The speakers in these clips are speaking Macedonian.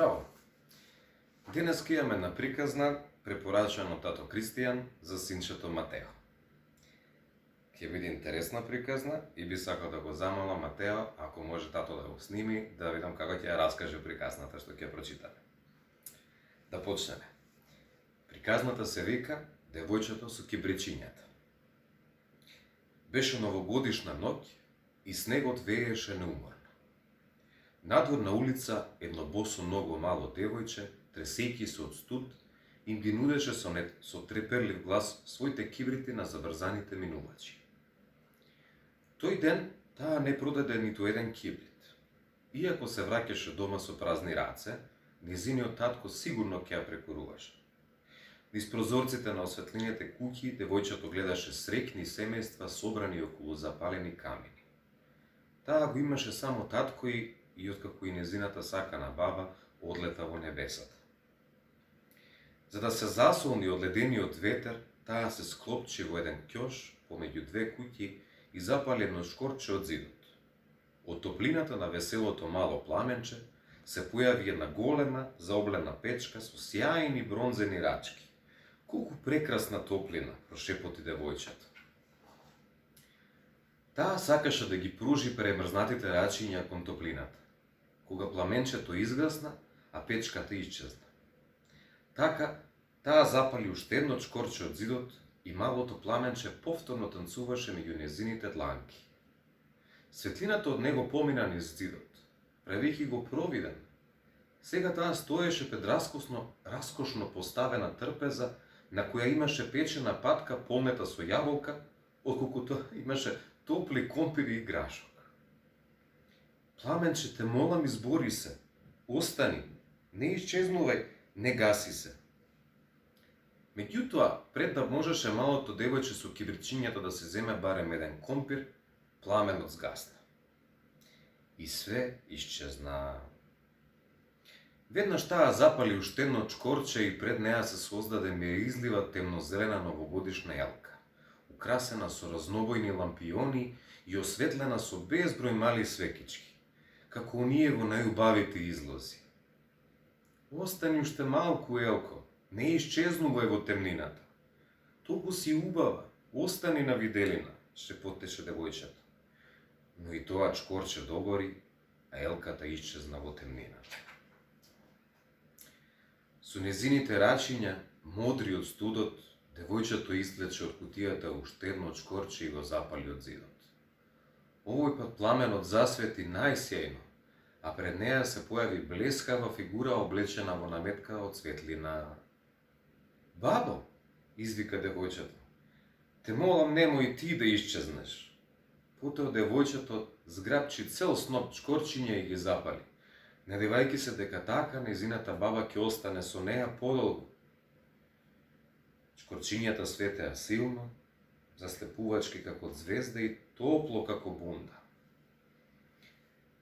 Здраво! Денес имаме една приказна, препорачана од тато Кристијан за синчето Матео. Ќе биде интересна приказна и би сакал да го замола Матео, ако може тато да го сними, да видам како ќе ја раскаже приказната што ќе прочитаме. Да почнеме. Приказната се вика Девојчето со кибричињата. Беше новогодишна ноќ и снегот вееше неуморно. Надвор на улица едно босо ного мало девојче, тресејќи се од студ, им ги нудеше со треперлив глас своите кибрити на забрзаните минувачи. Тој ден таа не продаде ниту еден кибрит. Иако се враќаше дома со празни раце, незиниот татко сигурно ќе ја прекоруваше. Низ прозорците на осветлените куќи девојчето гледаше среќни семејства собрани околу запалени камини. Таа го имаше само татко и откако и незината сакана баба одлета во небесата. За да се засолни од ледениот ветер, таа се склопчи во еден ќош помеѓу две куќи и запали едно шкорче од зидот. Од топлината на веселото мало пламенче се појави една голема заоблена печка со сјајни бронзени рачки. Колку прекрасна топлина, прошепоти девојчето. Таа сакаше да ги пружи премрзнатите рачиња кон топлината. Кога пламенчето изгасна, а печката исчезна. Така, таа запали уште едно чкорче од зидот и малото пламенче повторно танцуваше меѓу незините дланки. Светлината од него помина низ зидот, правејќи го провиден. Сега таа стоеше пред раскошно поставена трпеза, на која имаше печена патка полнета со јаболка, отколку имаше топли компири и грашок. Пламенче, те молам, избори се. Остани, не исчезнувај, не гаси се. Меѓутоа, пред да можеше малото девојче со кибричињата да се земе барем еден компир, пламенот згасна. И све исчезна. Веднаш таа запали уште едно чкорче и пред неа се создаде миризлива темнозелена новогодишна јалка, украсена со разнобојни лампиони и осветлена со безброј мали свекички, како оние во најубавите излози. Остани уште малку, Елко, не исчезнувај во темнината. Толку си убава, остани на виделина, шепотеше девојчето. Но и тоа чкорче догори, а Елката исчезна во темнината. Со незините рачиња, модри од студот, девојчето извлече од кутијата уште едно чкорче и го запали од зидот. Овој пат пламенот засвети најсјајно, а пред неа се појави блескава фигура облечена во наметка од светлина. Бабо, извика девојчето, те молам немој ти да исчезнеш. Потоа девојчето зграбчи цел сноп чкорчиња и ги запали, надевајќи се дека така незината баба ќе остане со неа подолго. Чкорчињата светеа силно, заслепувачки како звезда и топло како бунда.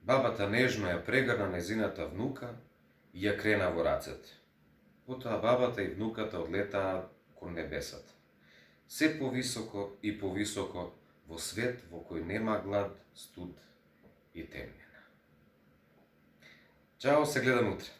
Бабата нежно ја прегрна незината внука и ја крена во рацете. Потоа бабата и внуката одлетаа кон небесата. Се повисоко и повисоко во свет во кој нема глад, студ и темнина. Чао, се гледаме утре.